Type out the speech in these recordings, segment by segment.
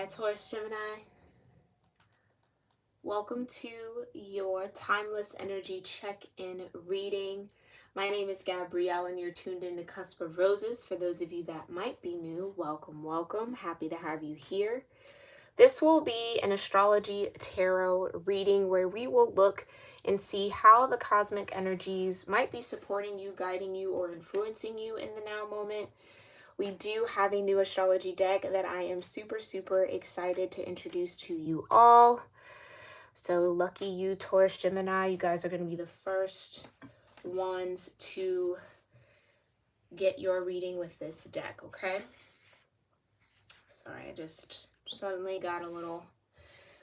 Hi, Taurus-Gemini. Welcome to your Timeless Energy Check-In reading. My name is Gabrielle and you're tuned in to Cusp of Roses. For those of you that might be new, welcome, welcome. Happy to have you here. This will be an astrology tarot reading where we will look and see how the cosmic energies might be supporting you, guiding you, or influencing you in the now moment. We do have a new astrology deck that I am super excited to introduce to you all. So lucky you, Taurus Gemini, you guys are going to be the first ones to get your reading with this deck, okay? Sorry, I just suddenly got a little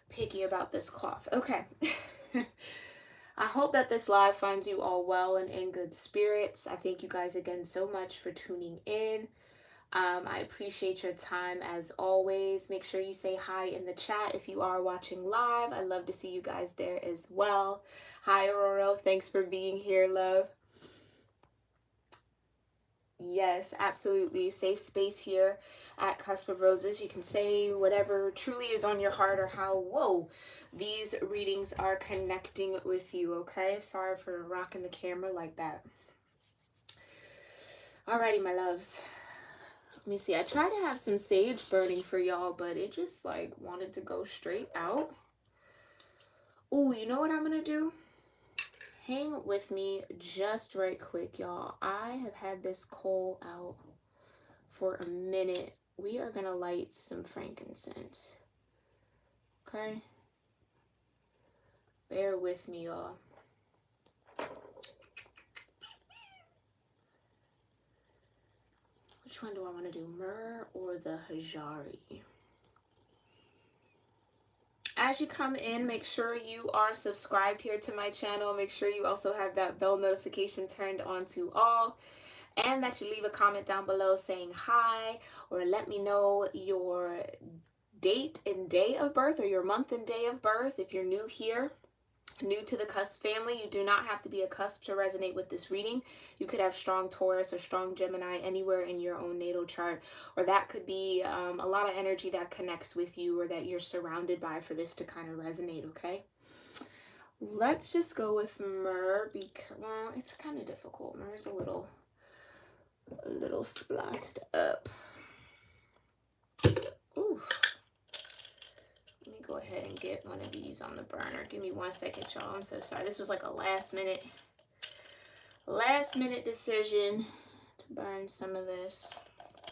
picky about this cloth. Okay. I hope that this live finds you all well and in good spirits. I thank you guys again so much for tuning in. I appreciate your time as always. Make sure you say hi in the chat if you are watching live. I love to see you guys there as well. Hi, Aurora. Thanks for being here, love. Yes, absolutely. Safe space here at Cusp of Roses. You can say whatever truly is on your heart or how, these readings are connecting with you, okay? Sorry for rocking the camera like that. Alrighty, my loves. Let me see. I tried to have some sage burning for y'all, but it just like wanted to go straight out. Oh, you know what I'm going to do? Hang with me just right quick, y'all. I have had this coal out for a minute. We are going to light some frankincense. Okay? Bear with me, y'all. Which one do I want to do? Myrrh or the Hajari? As you come in, make sure you are subscribed here to my channel. Make sure you also have that bell notification turned on to all. And that you leave a comment down below saying hi, or let me know your date and day of birth, or your month and day of birth. If you're new here, new to the Cusp family, you do not have to be a Cusp to resonate with this reading. You could have strong Taurus or strong Gemini anywhere in your own natal chart, or that could be a lot of energy that connects with you or that you're surrounded by for this to kind of resonate, okay? Let's just go with Myrrh because, well, it's kind of difficult. Myrrh's a little splashed up. Ooh. Let me go ahead and get one of these on the burner. Give me 1 second, y'all. I'm so sorry. This was like a last minute decision to burn some of this.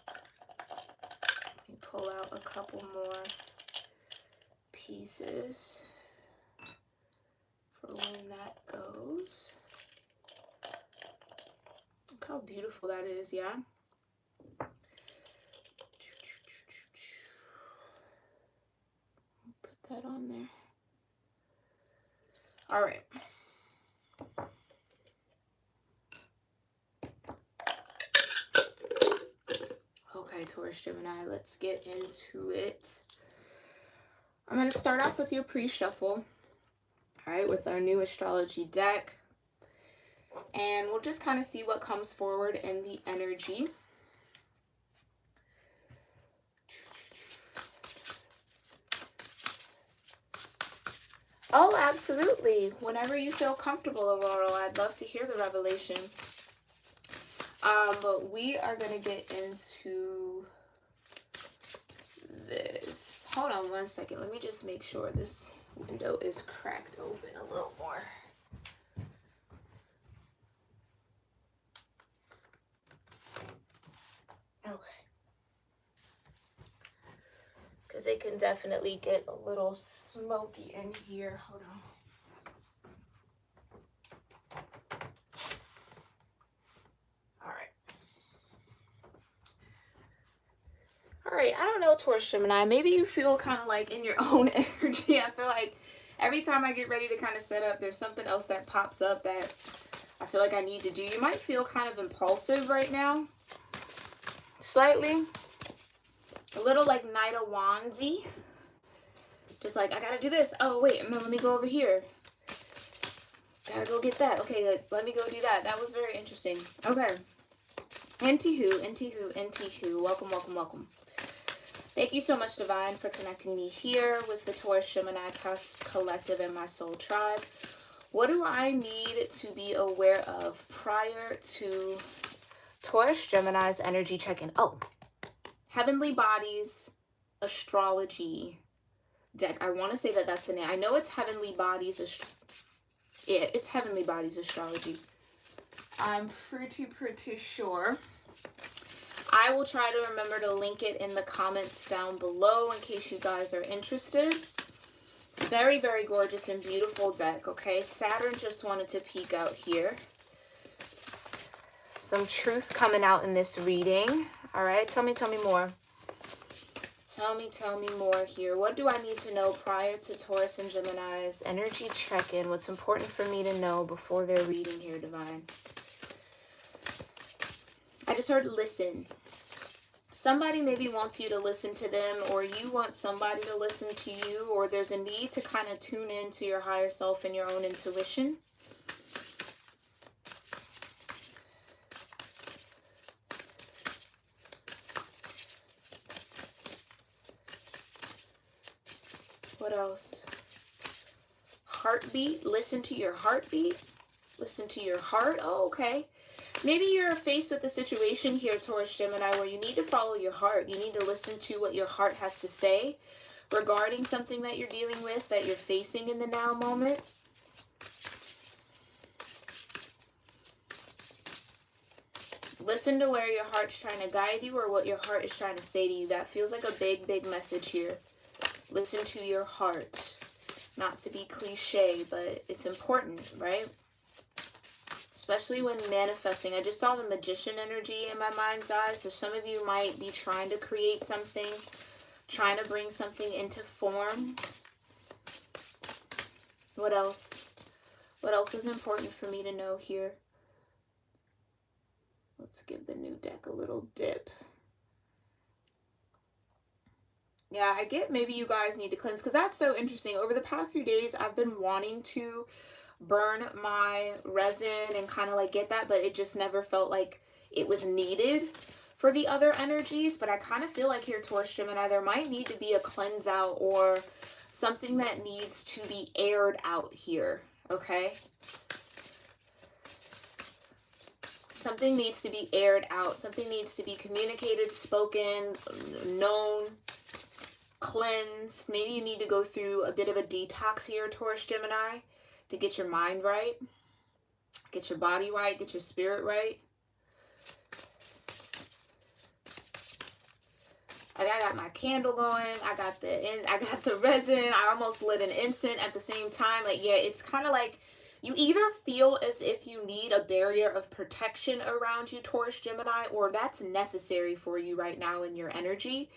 Let me pull out a couple more pieces for when that goes. Look how beautiful that is, yeah? That on there. All right. Okay, Taurus Gemini, let's get into it. I'm going to start off with your pre-shuffle, all right, with our new astrology deck. And we'll just kind of see what comes forward in the energy. Oh, absolutely. Whenever you feel comfortable, Aurora, I'd love to hear the revelation. But we are going to get into this. Hold on 1 second. Let me just make sure this window is cracked open a little more. Okay. Because it can definitely get a little smoky in here. Hold on. All right, I don't know, Taurus Gemini. Maybe you feel kind of like in your own energy. I feel like every time I get ready to kind of set up, there's something else that pops up that I feel like I need to do. You might feel kind of impulsive right now. Slightly. A little like Knight of Wandsy. Just like, I gotta do this. Oh, wait, no, let me go over here. Gotta go get that. Okay, let me go do that. That was very interesting. Okay. Anywho. Welcome. Thank you so much, Divine, for connecting me here with the Taurus-Gemini Cusp Collective and my soul tribe. What do I need to be aware of prior to Taurus-Gemini's energy check-in? Oh, Heavenly Bodies Astrology deck. I want to say that that's the name. I know it's Heavenly Bodies. Yeah, it's Heavenly Bodies Astrology. I'm pretty sure. I will try to remember to link it in the comments down below in case you guys are interested. Very, very gorgeous and beautiful deck, okay? Saturn just wanted to peek out here. Some truth coming out in this reading. All right, tell me more. Tell me more here. What do I need to know prior to Taurus and Gemini's energy check-in? What's important for me to know before their reading here, Divine? I just heard listen. Somebody maybe wants you to listen to them, or you want somebody to listen to you, or there's a need to kind of tune into your higher self and your own intuition. What else? Heartbeat. Listen to your heartbeat. Listen to your heart. Oh, okay. Maybe you're faced with a situation here, Taurus Gemini, where you need to follow your heart. You need to listen to what your heart has to say regarding something that you're dealing with, that you're facing in the now moment. Listen to where your heart's trying to guide you or what your heart is trying to say to you. That feels like a big message here. Listen to your heart. Not to be cliche, but it's important, right? Especially when manifesting. I just saw the Magician energy in my mind's eye. So some of you might be trying to create something, trying to bring something into form. What else? What else is important for me to know here? Let's give the new deck a little dip. Yeah, I get maybe you guys need to cleanse, because that's so interesting. Over the past few days, I've been wanting to burn my resin and kind of like get that, but it just never felt like it was needed for the other energies. But I kind of feel like here, Taurus Gemini, there might need to be a cleanse out or something that needs to be aired out here, okay? Something needs to be aired out. Something needs to be communicated, spoken, known, cleansed. Maybe you need to go through a bit of a detox here, Taurus Gemini, to get your mind right, get your body right, get your spirit right. I got my candle going. I got the resin. I almost lit an incense at the same time. Like, yeah, it's kind of like you either feel as if you need a barrier of protection around you, Taurus Gemini, or that's necessary for you right now in your energy,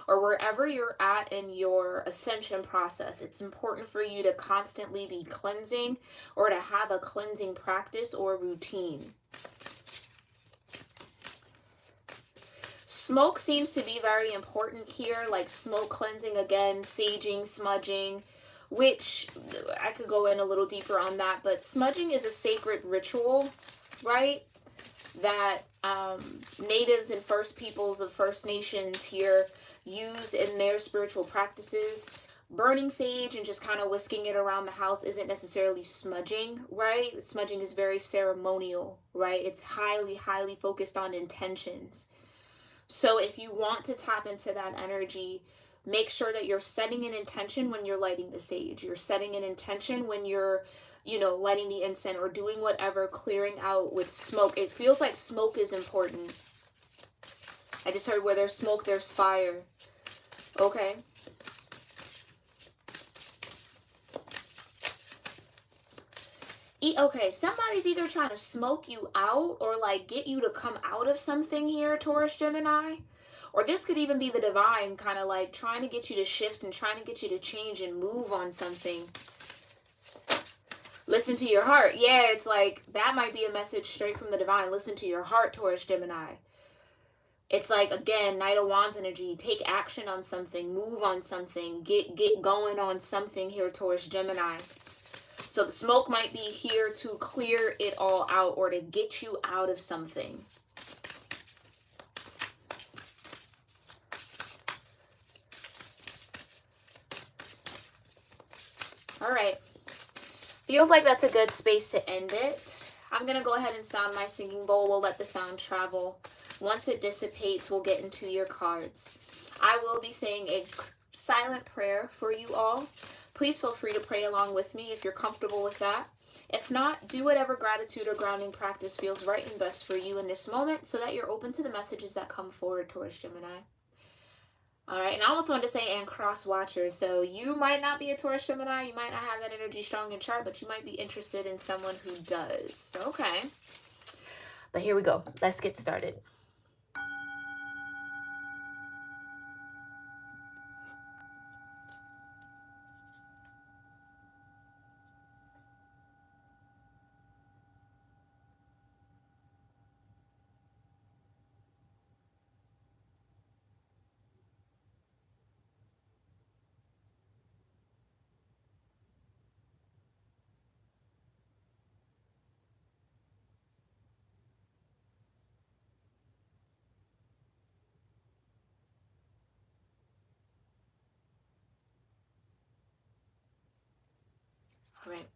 or wherever you're at in your ascension process. It's important for you to constantly be cleansing or to have a cleansing practice or routine. Smoke seems to be very important here, like smoke cleansing again, saging, smudging, which I could go in a little deeper on that, but smudging is a sacred ritual, right? That natives and first peoples of First Nations here use in their spiritual practices. Burning sage and just kind of whisking it around the house isn't necessarily smudging, right? Smudging is very ceremonial, right? It's highly focused on intentions. So if you want to tap into that energy, make sure that you're setting an intention when you're lighting the sage. You're setting an intention when you're, lighting the incense or doing whatever, clearing out with smoke. It feels like smoke is important. I just heard where there's smoke, there's fire. Okay. Okay, somebody's either trying to smoke you out or like get you to come out of something here, Taurus Gemini. Or this could even be the divine kind of like trying to get you to shift and trying to get you to change and move on something. Listen to your heart. Yeah, it's like that might be a message straight from the divine. Listen to your heart, Taurus Gemini. It's like, again, Knight of Wands energy. Take action on something. Move on something. Get going on something here, Taurus Gemini. So the smoke might be here to clear it all out or to get you out of something. All right. Feels like that's a good space to end it. I'm going to go ahead and sound my singing bowl. We'll let the sound travel. Once it dissipates, we'll get into your cards. I will be saying a silent prayer for you all. Please feel free to pray along with me if you're comfortable with that. If not, do whatever gratitude or grounding practice feels right and best for you in this moment so that you're open to the messages that come forward, Taurus-Gemini. All right, and I almost wanted to say and cross watchers. So you might not be a Taurus-Gemini, you might not have that energy strong in chart, but you might be interested in someone who does. Okay. But here we go. Let's get started. All right.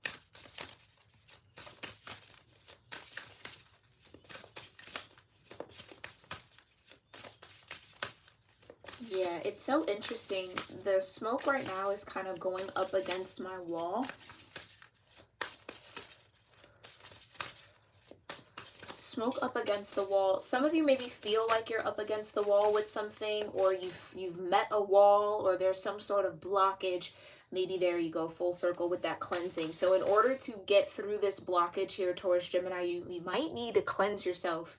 Yeah, it's so interesting. The smoke right now is kind of going up against my wall. Smoke up against the wall. Some of you maybe feel like you're up against the wall with something, or you've met a wall, or there's some sort of blockage. Maybe there you go, full circle with that cleansing. So in order to get through this blockage here, Taurus-Gemini, you might need to cleanse yourself.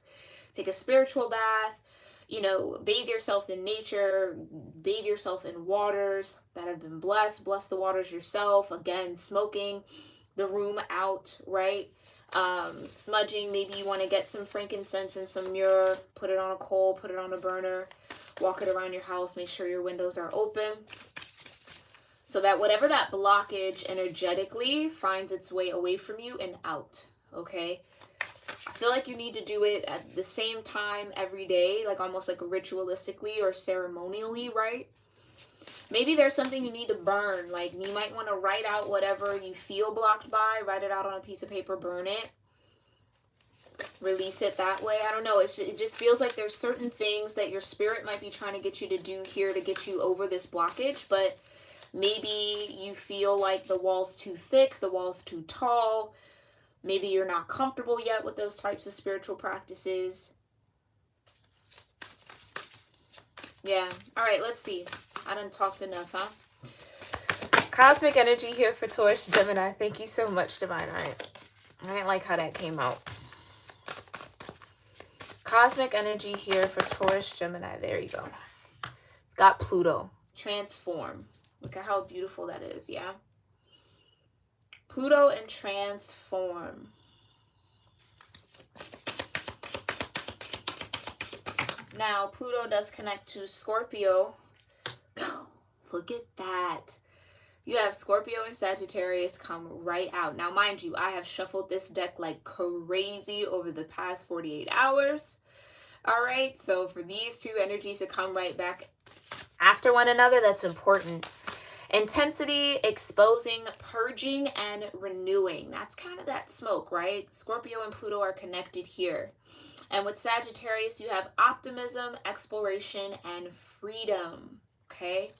Take a spiritual bath, you know, bathe yourself in nature, bathe yourself in waters that have been blessed. Bless the waters yourself. Again, smoking the room out, right? Smudging, maybe you want to get some frankincense and some myrrh, put it on a coal, put it on a burner, walk it around your house, make sure your windows are open, so that whatever that blockage energetically finds its way away from you and out, okay? I feel like you need to do it at the same time every day, like almost like ritualistically or ceremonially, right? Maybe there's something you need to burn. Like you might want to write out whatever you feel blocked by, write it out on a piece of paper, burn it, release it that way. I don't know. It just feels like there's certain things that your spirit might be trying to get you to do here to get you over this blockage, but maybe you feel like the wall's too thick, the wall's too tall. Maybe you're not comfortable yet with those types of spiritual practices. Yeah. All right, let's see. I done talked enough, huh? Cosmic energy here for Taurus-Gemini. Thank you so much, Divine. I didn't like how that came out. Cosmic energy here for Taurus-Gemini. There you go. Got Pluto. Transform. Look at how beautiful that is, yeah? Pluto and transform. Now, Pluto does connect to Scorpio. Look at that. You have Scorpio and Sagittarius come right out. Now, mind you, I have shuffled this deck like crazy over the past 48 hours. All right, so for these two energies to come right back after one another, that's important. Intensity, exposing, purging, and renewing. That's kind of that smoke, right? Scorpio and Pluto are connected here. And with Sagittarius, you have optimism, exploration, and freedom, okay?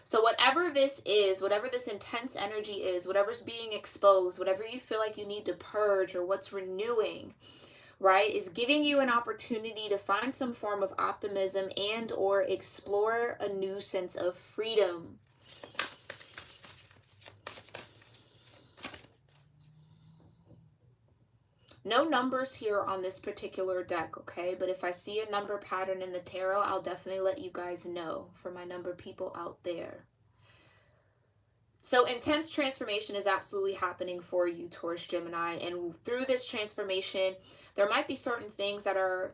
So whatever this is, whatever this intense energy is, whatever's being exposed, whatever you feel like you need to purge or what's renewing, right, is giving you an opportunity to find some form of optimism and or explore a new sense of freedom. No numbers here on this particular deck, okay? But if I see a number pattern in the tarot, I'll definitely let you guys know for my number people out there. So intense transformation is absolutely happening for you, Taurus-Gemini. And through this transformation, there might be certain things that are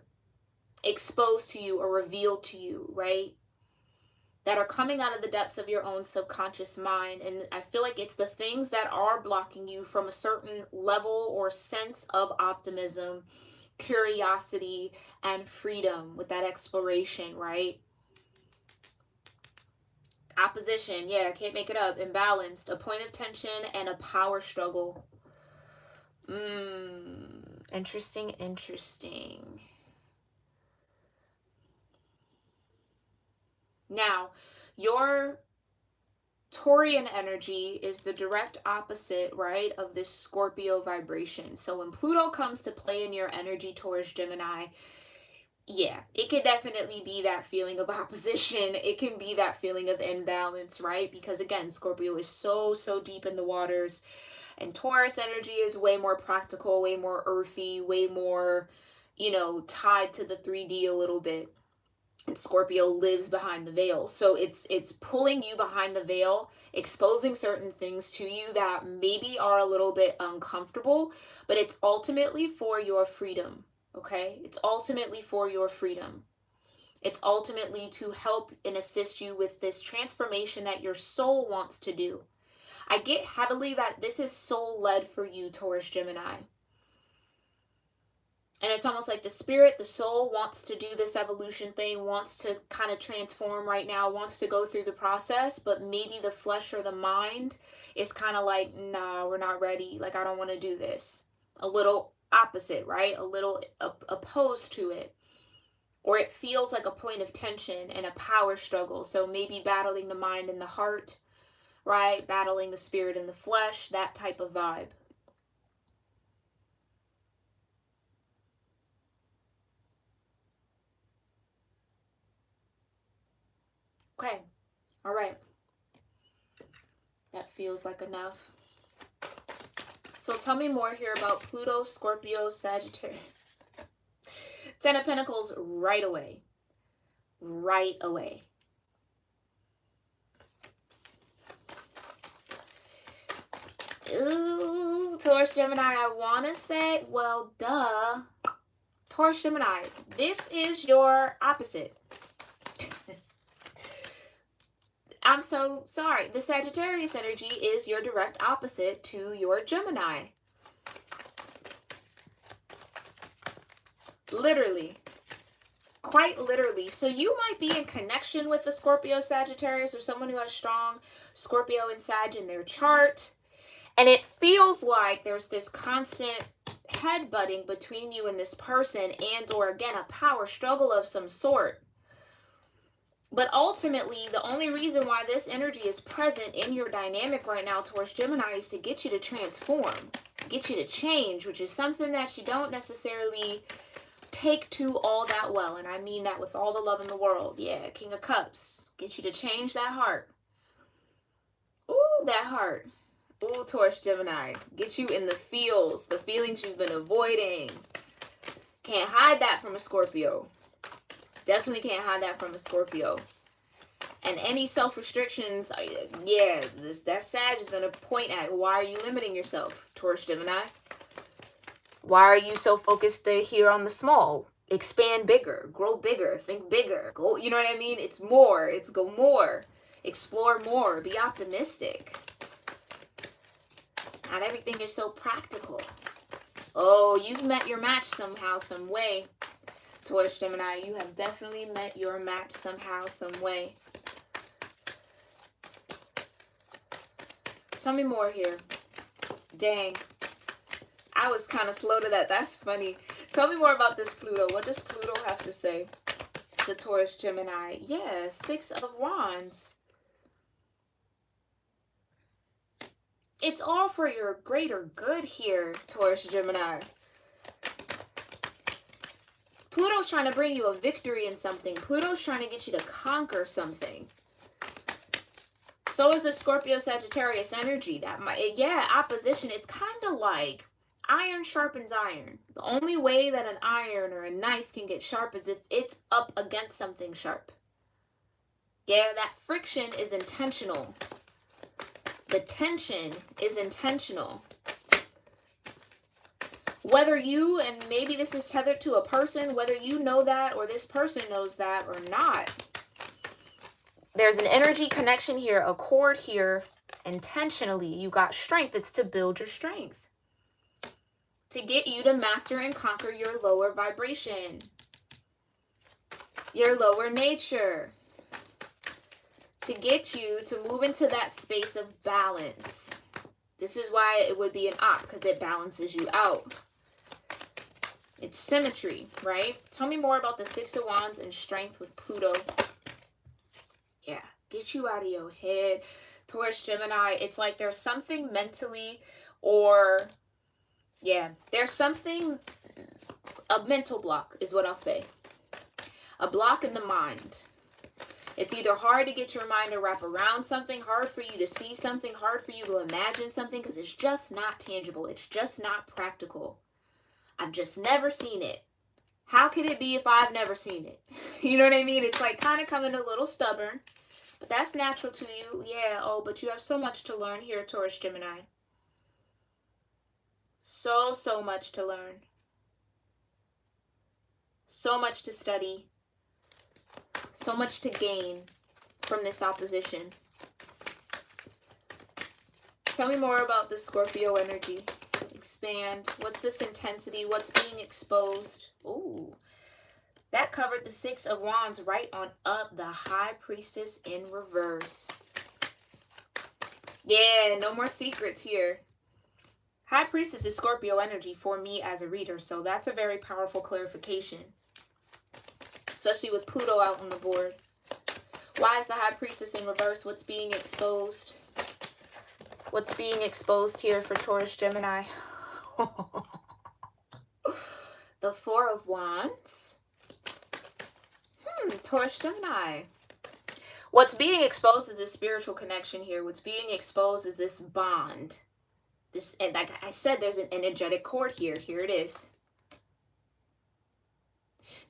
exposed to you or revealed to you, right? That are coming out of the depths of your own subconscious mind. And I feel like it's the things that are blocking you from a certain level or sense of optimism, curiosity, and freedom with that exploration, right? Opposition, yeah, can't make it up. Imbalanced, a point of tension, and a power struggle. Interesting, interesting. Now, your Taurian energy is the direct opposite, right, of this Scorpio vibration. So when Pluto comes to play in your energy, Taurus-Gemini, yeah, it could definitely be that feeling of opposition. It can be that feeling of imbalance, right? Because again, Scorpio is so deep in the waters, and Taurus energy is way more practical, way more earthy, way more, tied to the 3D a little bit. And Scorpio lives behind the veil. So it's pulling you behind the veil, exposing certain things to you that maybe are a little bit uncomfortable, but it's ultimately for your freedom. Okay? It's ultimately for your freedom. It's ultimately to help and assist you with this transformation that your soul wants to do. I get heavily that this is soul led for you, Taurus Gemini. And it's almost like the spirit, the soul wants to do this evolution thing, wants to kind of transform right now, wants to go through the process, but maybe the flesh or the mind is kind of like, nah, we're not ready. Like, I don't want to do this. A little opposite, right? A little opposed to it. Or it feels like a point of tension and a power struggle. So maybe battling the mind and the heart, right? Battling the spirit and the flesh, that type of vibe. Okay. All right. That feels like enough. So tell me more here about Pluto, Scorpio, Sagittarius. Ten of Pentacles right away. Right away. Ooh, Taurus, Gemini, I want to say, well, duh. Taurus, Gemini, this is your opposite. I'm so sorry. The Sagittarius energy is your direct opposite to your Gemini. Literally. Quite literally. So you might be in connection with the Scorpio, Sagittarius, or someone who has strong Scorpio and Sag in their chart. And it feels like there's this constant headbutting between you and this person, and or again, a power struggle of some sort. But ultimately, the only reason why this energy is present in your dynamic right now towards Gemini is to get you to transform, get you to change, which is something that you don't necessarily take to all that well. And I mean that with all the love in the world. Yeah, King of Cups. Get you to change that heart. Ooh, that heart. Ooh, Taurus, Gemini. Get you in the feelings you've been avoiding. Can't hide that from a Scorpio. Definitely can't hide that from a Scorpio. And any self-restrictions, yeah, that Sag is going to point at, why are you limiting yourself, Taurus, Gemini? Why are you so focused here on the small? Expand bigger, grow bigger, think bigger. Go, you know what I mean? It's more. It's go more. Explore more. Be optimistic. Not everything is so practical. Oh, you've met your match somehow, some way. Taurus, Gemini, you have definitely met your match somehow, some way. Tell me more here. Dang. I was kind of slow to that. That's funny. Tell me more about this Pluto. What does Pluto have to say to Taurus, Gemini? Yeah, 6 of Wands. It's all for your greater good here, Taurus, Gemini. Pluto's trying to bring you a victory in something. Pluto's trying to get you to conquer something. So is the Scorpio Sagittarius energy. That might, yeah, opposition. It's kind of like iron sharpens iron. The only way that an iron or a knife can get sharp is if it's up against something sharp. Yeah, that friction is intentional. The tension is intentional. Whether you, and maybe this is tethered to a person, whether you know that or this person knows that or not, there's an energy connection here, a cord here. Intentionally, you got strength. It's to build your strength, to get you to master and conquer your lower vibration, your lower nature, to get you to move into that space of balance. This is why it would be an op, because it balances you out. It's symmetry, right? Tell me more about the Six of Wands and strength with Pluto. Yeah, get you out of your head. Taurus, Gemini, it's like there's something mentally or, yeah, there's something, a mental block is what I'll say. A block in the mind. It's either hard to get your mind to wrap around something, hard for you to see something, hard for you to imagine something, because it's just not tangible. It's just not practical. I've just never seen it. How could it be if I've never seen it? You know what I mean? It's like kind of coming a little stubborn, but that's natural to you. Yeah, oh, but you have so much to learn here, Taurus, Gemini. So much to learn. So much to study. So much to gain from this opposition. Tell me more about the Scorpio energy. Expand. What's this intensity? What's being exposed? Ooh. That covered the Six of Wands right on up. The High Priestess in reverse. Yeah, no more secrets here. High Priestess is Scorpio energy for me as a reader. So that's a very powerful clarification. Especially with Pluto out on the board. Why is the High Priestess in reverse? What's being exposed? What's being exposed here for Taurus, Gemini? The Four of Wands. Taurus, Gemini. What's being exposed is this spiritual connection here. What's being exposed is this bond. This, and like I said, there's an energetic cord here. Here it is.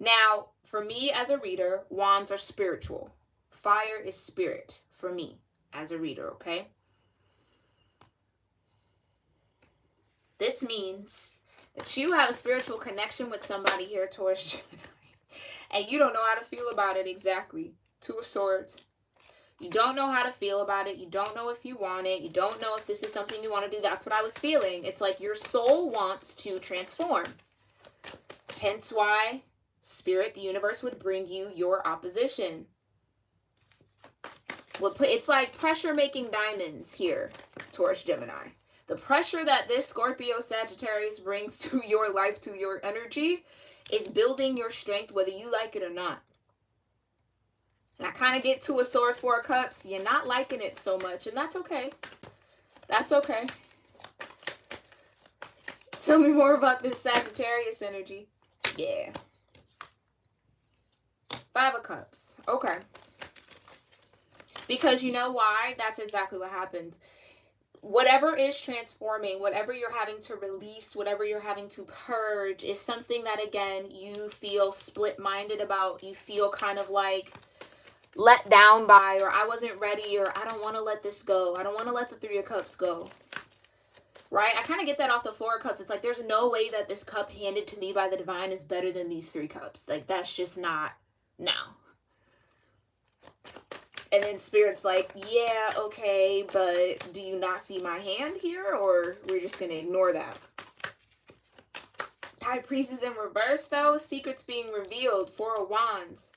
Now, for me as a reader, wands are spiritual. Fire is spirit for me as a reader, okay? This means that you have a spiritual connection with somebody here, Taurus, Gemini, and you don't know how to feel about it exactly. Two of Swords. You don't know how to feel about it. You don't know if you want it. You don't know if this is something you want to do. That's what I was feeling. It's like your soul wants to transform. Hence why Spirit, the universe, would bring you your opposition. It's like pressure making diamonds here, Taurus, Gemini. The pressure that this Scorpio Sagittarius brings to your life, to your energy, is building your strength whether you like it or not. And I kind of get Two of Swords, Four of Cups. You're not liking it so much, and that's okay. That's okay. Tell me more about this Sagittarius energy. Yeah. Five of Cups. Okay. Because you know why? That's exactly what happens. Whatever is transforming, whatever you're having to release, whatever you're having to purge is something that, again, you feel split-minded about. You feel kind of like let down by, or I wasn't ready, or I don't want to let this go. I don't want to let the Three of Cups go. Right? I kind of get that off the Four of Cups. It's like there's no way that this cup handed to me by the divine is better than these Three Cups. Like that's just not, no. And then Spirit's like, yeah, okay, but do you not see my hand here? Or we're just going to ignore that. High Priestess in reverse, though. Secrets being revealed. Four of Wands.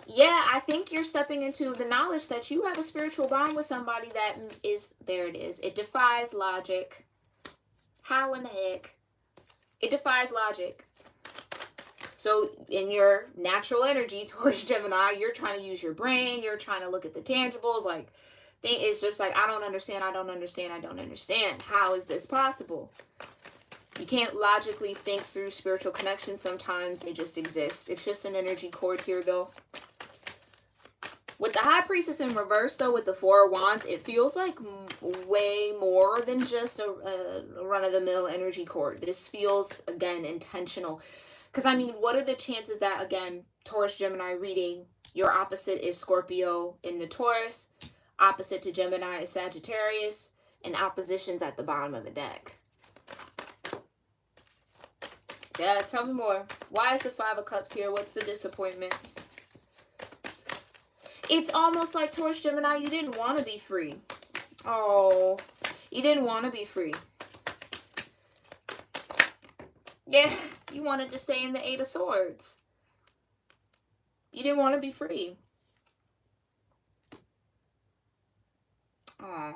Yeah, I think you're stepping into the knowledge that you have a spiritual bond with somebody that is, there it is. It defies logic. How in the heck? It defies logic. So in your natural energy towards Gemini, you're trying to use your brain. You're trying to look at the tangibles. Like, it's just like, I don't understand. I don't understand. I don't understand. How is this possible? You can't logically think through spiritual connections sometimes. They just exist. It's just an energy cord here, though. With the High Priestess in reverse, though, with the Four of Wands, it feels like way more than just a run-of-the-mill energy cord. This feels, again, intentional. Because, I mean, what are the chances that, again, Taurus, Gemini reading, your opposite is Scorpio in the Taurus, opposite to Gemini is Sagittarius, and oppositions at the bottom of the deck? Yeah, tell me more. Why is the Five of Cups here? What's the disappointment? It's almost like Taurus, Gemini, you didn't want to be free. Oh, you didn't want to be free. Yeah, you wanted to stay in the Eight of Swords. You didn't want to be free. Oh.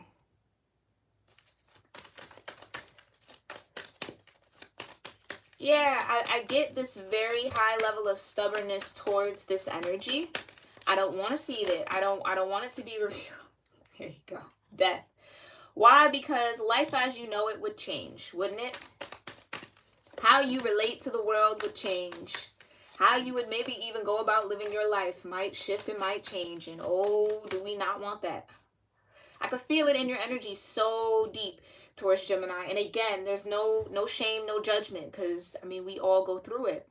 Yeah, I get this very high level of stubbornness towards this energy. I don't want to see that. I don't want it to be revealed. There you go. Death. Why? Because life as you know it would change, wouldn't it? How you relate to the world would change. How you would maybe even go about living your life might shift and might change. And oh, do we not want that? I could feel it in your energy so deep, Taurus Gemini. And again, there's no shame, no judgment, because I mean we all go through it.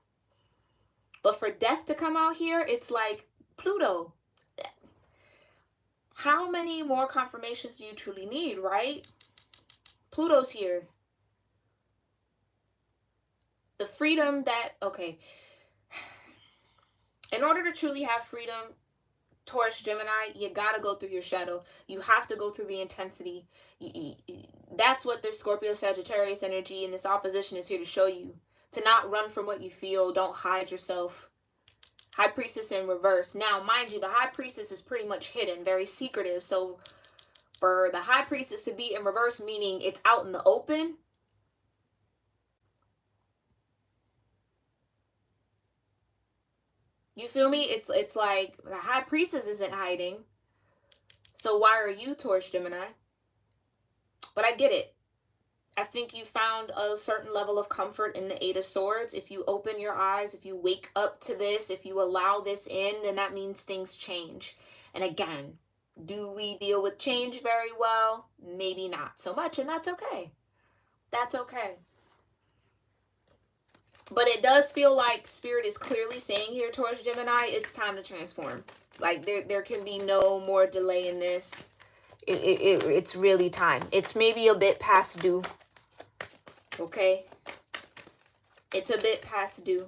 But for death to come out here, it's like Pluto. How many more confirmations do you truly need, right? Pluto's here. The freedom that, okay, in order to truly have freedom, Taurus Gemini, you gotta go through your shadow. You have to go through the intensity. That's what this Scorpio Sagittarius energy and this opposition is here to show you. To not run from what you feel. Don't hide yourself. High Priestess in reverse. Now, mind you, the High Priestess is pretty much hidden, very secretive. So for the High Priestess to be in reverse, meaning it's out in the open, you feel me? It's like the High Priestess isn't hiding. So why are you, Taurus Gemini? But I get it. I think you found a certain level of comfort in the Eight of Swords. If you open your eyes, if you wake up to this, if you allow this in, then that means things change. And again, do we deal with change very well? Maybe not so much, and that's okay. That's okay. But it does feel like Spirit is clearly saying here, Taurus Gemini, it's time to transform. Like there can be no more delay in this. It's really time. It's maybe a bit past due. Okay? It's a bit past due.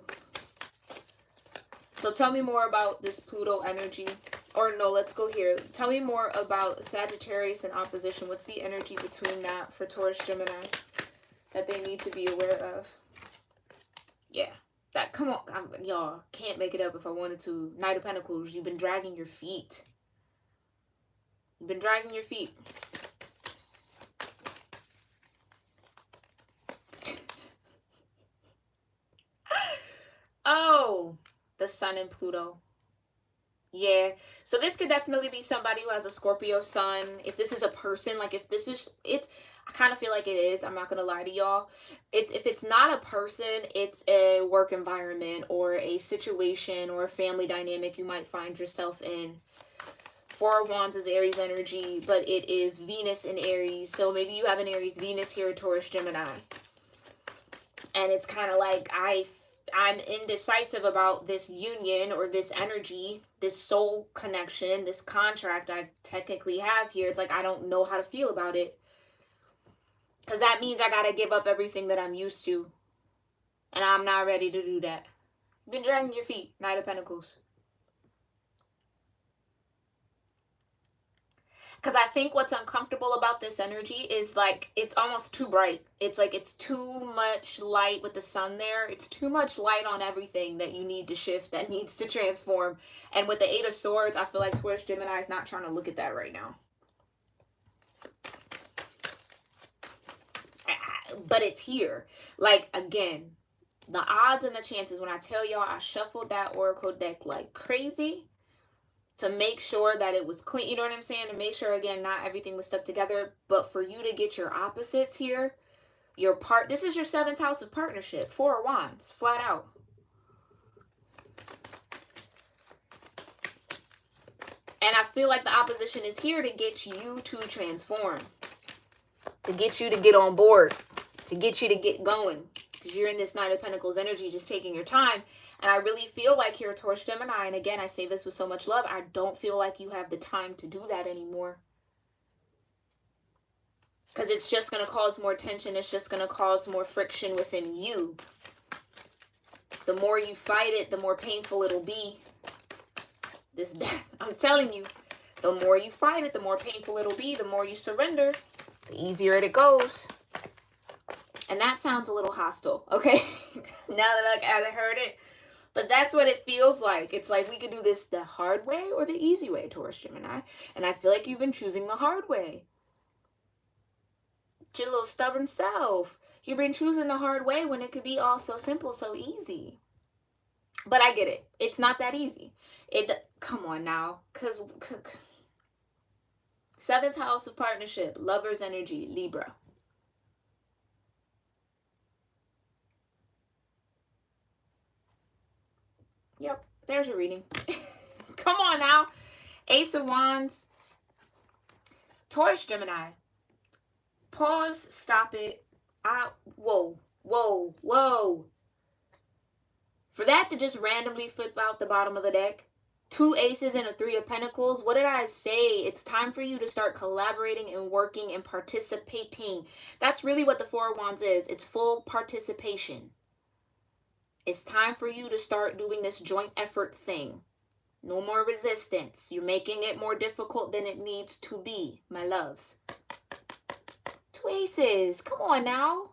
So tell me more about this Pluto energy. Or no, let's go here. Tell me more about Sagittarius and opposition. What's the energy between that for Taurus Gemini that they need to be aware of? Yeah. That, come on. Y'all, can't make it up if I wanted to. Knight of Pentacles, you've been dragging your feet. You've been dragging your feet. Oh, the Sun and Pluto. Yeah. So this could definitely be somebody who has a Scorpio sun. If this is a person, like if this is, it's, I kind of feel like it is. I'm not going to lie to y'all. If it's not a person, it's a work environment or a situation or a family dynamic you might find yourself in. Four of Wands is Aries energy, but it is Venus in Aries. So maybe you have an Aries Venus here, Taurus Gemini. And it's kind of like I'm indecisive about this union or this energy, this soul connection, this contract I technically have here. It's like I don't know how to feel about it. Because that means I got to give up everything that I'm used to. And I'm not ready to do that. You've been dragging your feet, Knight of Pentacles. Because I think what's uncomfortable about this energy is like it's almost too bright. It's like it's too much light with the sun there. It's too much light on everything that you need to shift, that needs to transform. And with the Eight of Swords, I feel like Taurus Gemini is not trying to look at that right now. But it's here. Like, again, the odds and the chances, when I tell y'all I shuffled that Oracle deck like crazy to make sure that it was clean, you know what I'm saying? To make sure, again, not everything was stuck together. But for you to get your opposites here, this is your 7th house of partnership. Four of Wands, flat out. And I feel like the opposition is here to get you to transform. To get you to get on board. To get you to get going. Because you're in this Knight of Pentacles energy, just taking your time. And I really feel like here, Taurus Gemini, and again, I say this with so much love, I don't feel like you have the time to do that anymore. Because it's just going to cause more tension. It's just going to cause more friction within you. The more you fight it, the more painful it'll be. This death, I'm telling you, the more you fight it, the more painful it'll be. The more you surrender, the easier it goes. And that sounds a little hostile, okay? Now that I heard it. But that's what it feels like. It's like we could do this the hard way or the easy way, Taurus Gemini. And I feel like you've been choosing the hard way. Your little stubborn self. You've been choosing the hard way when it could be all so simple, so easy. But I get it. It's not that easy. Come on now. Because seventh house of partnership, lover's energy, Libra. Yep, there's your reading. Come on now. Ace of Wands, Taurus-Gemini. Pause, stop it. Whoa. For that to just randomly flip out the bottom of the deck, 2 aces and a 3 of pentacles. What did I say? It's time for you to start collaborating and working and participating. That's really what the 4 of Wands is. It's full participation. It's time for you to start doing this joint effort thing. No more resistance. You're making it more difficult than it needs to be, my loves. 2 aces. Come on now.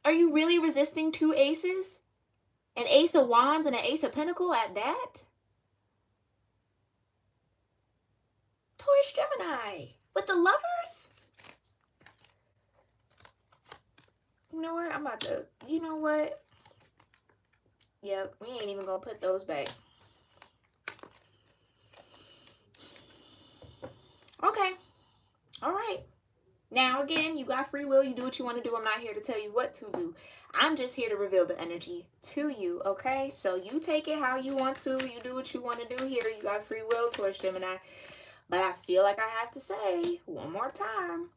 Are you really resisting 2 aces? An ace of wands and an ace of pentacles at that? Taurus-Gemini with the lovers? You know what? I'm about to, you know what? Yep, we ain't even gonna put those back. Okay. All right. Now, again, you got free will. You do what you want to do. I'm not here to tell you what to do. I'm just here to reveal the energy to you, okay? So you take it how you want to. You do what you want to do here. You got free will, Taurus-Gemini. But I feel like I have to say one more time,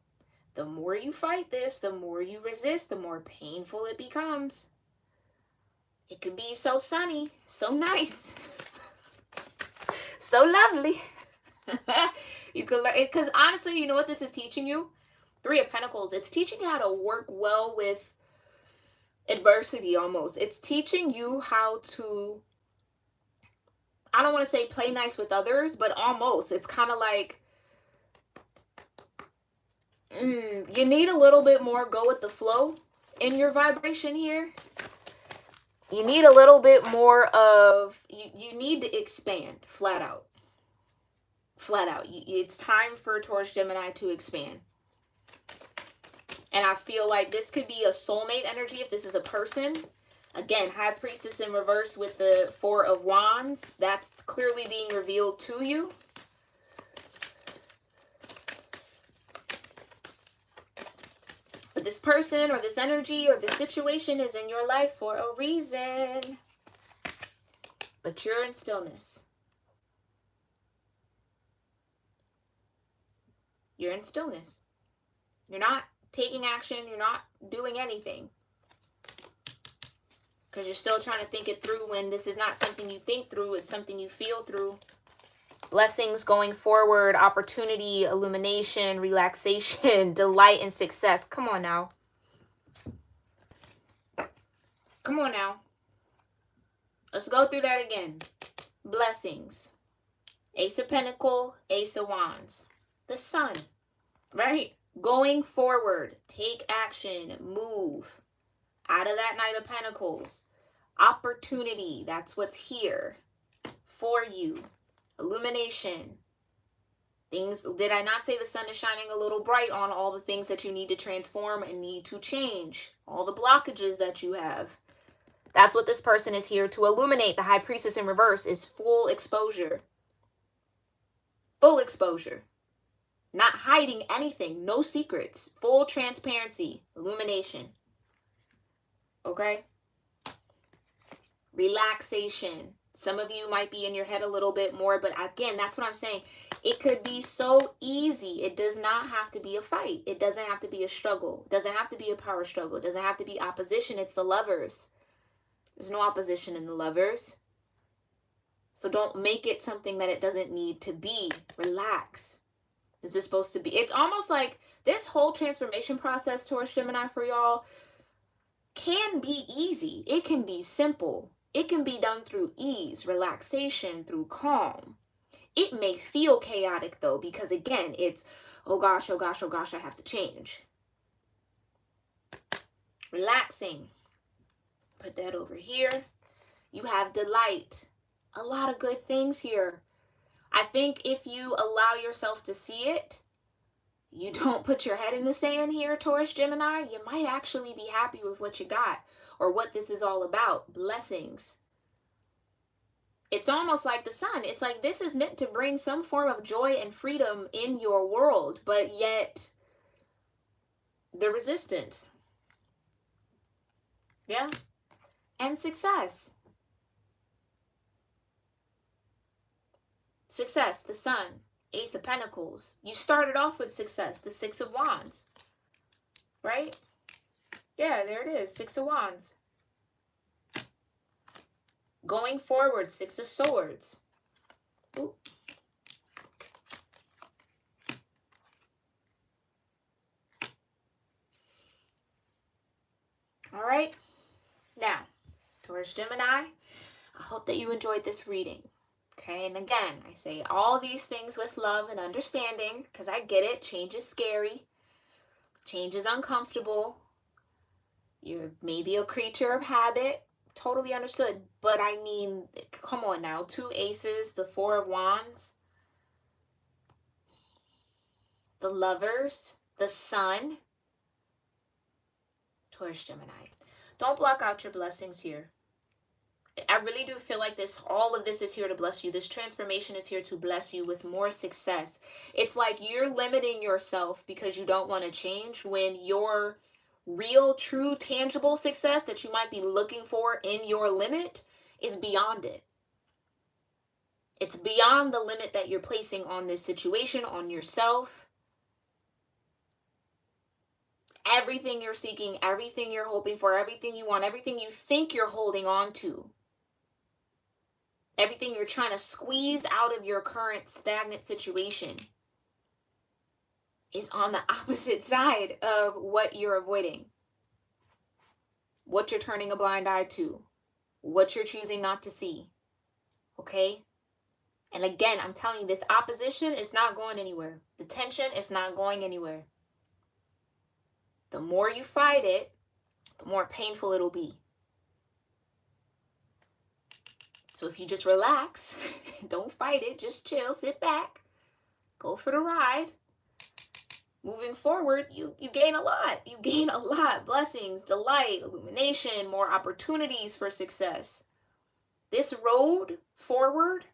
the more you fight this, the more you resist, the more painful it becomes. It could be so sunny, so nice, so lovely. You could learn, because honestly, you know what this is teaching you? 3 of Pentacles. It's teaching you how to work well with adversity almost. It's teaching you how to, I don't want to say play nice with others, but almost. It's kind of like, you need a little bit more go with the flow in your vibration here. You need a little bit more of, you need to expand flat out. Flat out. It's time for Taurus-Gemini to expand. And I feel like this could be a soulmate energy if this is a person. Again, High Priestess in reverse with the 4 of Wands. That's clearly being revealed to you. But this person or this energy or this situation is in your life for a reason. But you're in stillness. You're in stillness. You're not taking action. You're not doing anything. Because you're still trying to think it through when this is not something you think through. It's something you feel through. Blessings going forward, opportunity, illumination, relaxation, delight, and success. Come on now. Come on now. Let's go through that again. Blessings. Ace of Pentacles, Ace of Wands. The Sun, right? Going forward. Take action. Move. Out of that Knight of Pentacles. Opportunity. That's what's here for you. Illumination. Things, did I not say the sun is shining a little bright on all the things that you need to transform and need to change? All the blockages that you have. That's what this person is here to illuminate. The High Priestess in reverse is full exposure. Full exposure. Not hiding anything. No secrets. Full transparency. Illumination. Okay? Relaxation. Some of you might be in your head a little bit more, but again, that's what I'm saying. It could be so easy. It does not have to be a fight. It doesn't have to be a struggle. It doesn't have to be a power struggle. It doesn't have to be opposition. It's the Lovers. There's no opposition in the Lovers. So don't make it something that it doesn't need to be. Relax. This is supposed to be. It's almost like this whole transformation process, Taurus-Gemini, for y'all, can be easy. It can be simple. It can be done through ease, relaxation, through calm. It may feel chaotic though, because again, it's, oh gosh, oh gosh, oh gosh, I have to change. Relaxing. Put that over here. You have delight. A lot of good things here. I think if you allow yourself to see it, you don't put your head in the sand here, Taurus Gemini, you might actually be happy with what you got or what this is all about. Blessings. It's almost like the sun. It's like this is meant to bring some form of joy and freedom in your world, but yet the resistance. Yeah. And success. Success, the sun, Ace of Pentacles. You started off with success, the Six of Wands. Right? Yeah, there it is, Six of Wands. Going forward, Six of Swords. Ooh. All right. Now, Taurus Gemini, I hope that you enjoyed this reading. Okay, and again, I say all these things with love and understanding because I get it. Change is scary. Change is uncomfortable. You're maybe a creature of habit. Totally understood. But I mean, come on now. Two aces, the Four of Wands, the Lovers, the Sun. Taurus Gemini. Don't block out your blessings here. I really do feel like all of this is here to bless you. This transformation is here to bless you with more success. It's like you're limiting yourself because you don't want to change when your real, true, tangible success that you might be looking for in your limit is beyond it. It's beyond the limit that you're placing on this situation, on yourself. Everything you're seeking, everything you're hoping for, everything you want, everything you think you're holding on to, everything you're trying to squeeze out of your current stagnant situation is on the opposite side of what you're avoiding, what you're turning a blind eye to, what you're choosing not to see. Okay? And again, I'm telling you, this opposition is not going anywhere. The tension is not going anywhere. The more you fight it, the more painful it'll be. So if you just relax, don't fight it, just chill, sit back, go for the ride. Moving forward, you gain a lot. You gain a lot. Blessings, delight, illumination, more opportunities for success. This road forward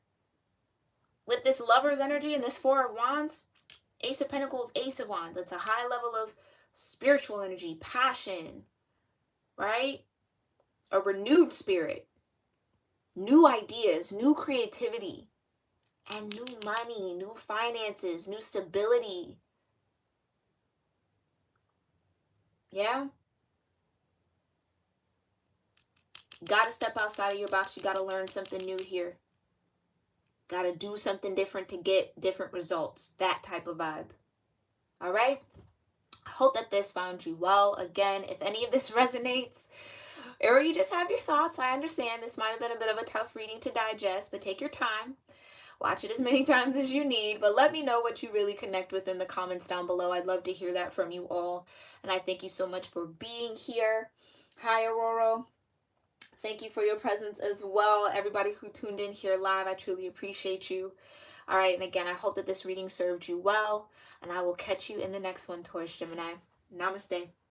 with this Lover's energy and this Four of Wands, Ace of Pentacles, Ace of Wands. It's a high level of spiritual energy, passion, right? A renewed spirit, new ideas, new creativity, and new money, new finances, new stability. Yeah? You gotta step outside of your box. You gotta learn something new here. Gotta do something different to get different results. That type of vibe. All right? I hope that this found you well. Again, if any of this resonates, or you just have your thoughts, I understand this might have been a bit of a tough reading to digest, but take your time. Watch it as many times as you need, but let me know what you really connect with in the comments down below. I'd love to hear that from you all. And I thank you so much for being here. Hi, Aurora. Thank you for your presence as well. Everybody who tuned in here live, I truly appreciate you. All right, and again, I hope that this reading served you well, and I will catch you in the next one, Taurus Gemini. Namaste.